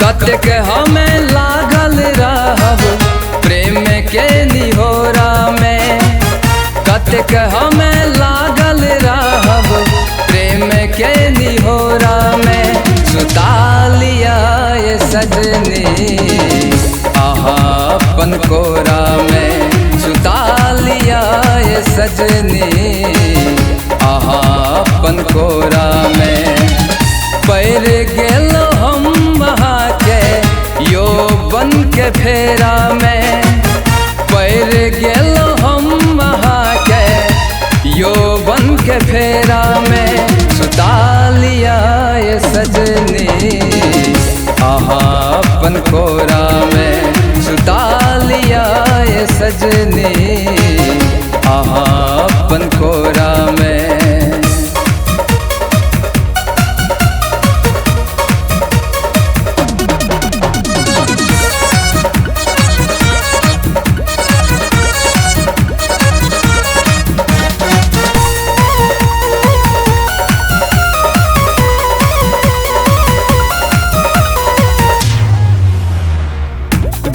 कतेक हमें लागल रहब प्रेम के निहोरा में, कतेक हमें लागल रहब प्रेम के निहोरा में। सुता लिया ये सजनी आहा अपन कोरा में, सुता लिया ये सजनी आहा अपन कोरा में। पैर गेलो हम वहाँ के यौवन के फेरा में, पैर गेलो हम वहाँ के यौवन के फेरा में। सुता लिया ये सजनी आहा अपन कोरा में, सुता लिया ये सजनी आहा अपन कोरा में।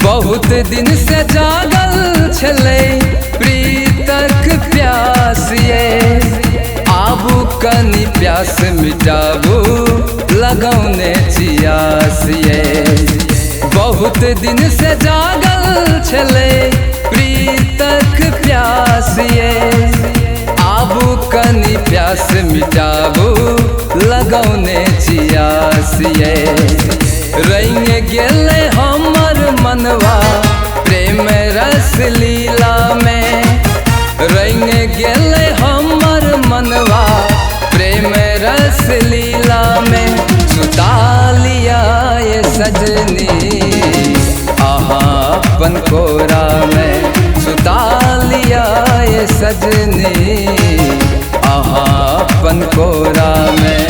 बहुत दिन से जागल छले प्रीतक प्यास ये, आबू कनी प्यास मिटाबू लगौने चियास ये। बहुत दिन से जागल छले प्रीतक प्यास ये, आबू कनी प्यास मिटाबू लगौने चियास ये। रंग गेले हमर मनवा प्रेम रस लीला में, रंग गेले हमर मनवा प्रेम रस लीला में। सुता लिया ये सजनी आहा अपन कोरा में, सुता लिया ये सजनी आहा अपन कोरा में।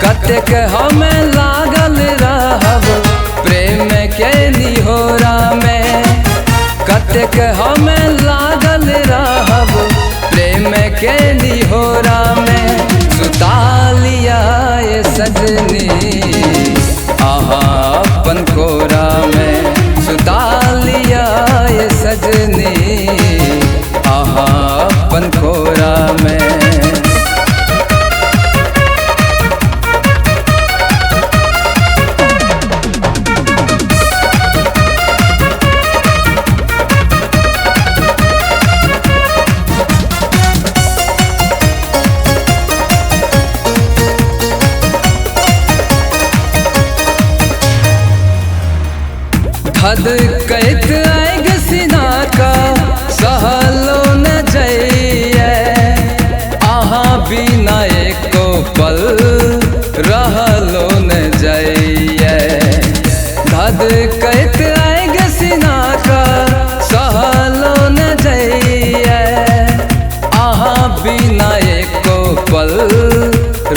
कतेक हमें लागल रहब प्रेम के निहोरा में, कतेक हमें लागल रहब प्रेम के निहोरा में। सुता लिया ये सजनी आहा अपन कोरा में, सुता लिया ये सजनी आहा अपन कोरा में। हद कैत आएग सीना का सहलो न जइए, आहा बिना एको पल रहलो न जइए। हद कैत आएग सीना का सहलो न जइए, आहा बिना एको पल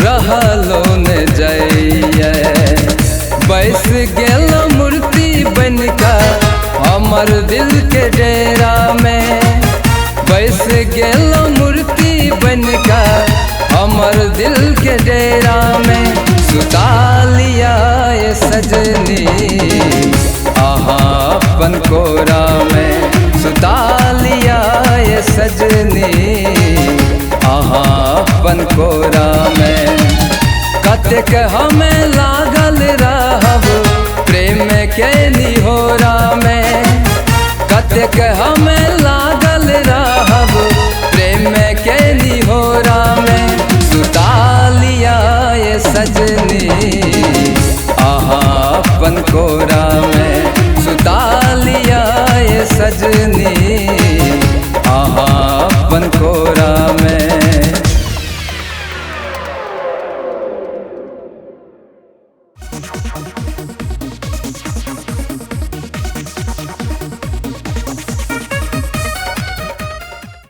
रहलो न जइए। बैस गेलो मूर्ति बनका हमर दिल के डेरा में, बैस गेलो मूर्ति बनका हमर दिल के डेरा में। सुता लिया ये सजनी आहा अपन कोरा में, सुता लिया ये सजनी आहा अपन कोरा में। कतेक हमें लागल रहब प्रेम के निहोरा में, कतेक हमें लागल रहब प्रेम के निहोरा में। सुता लिया ये सजनी आहा अपन कोरा में, सुता लिया ये सजनी आहा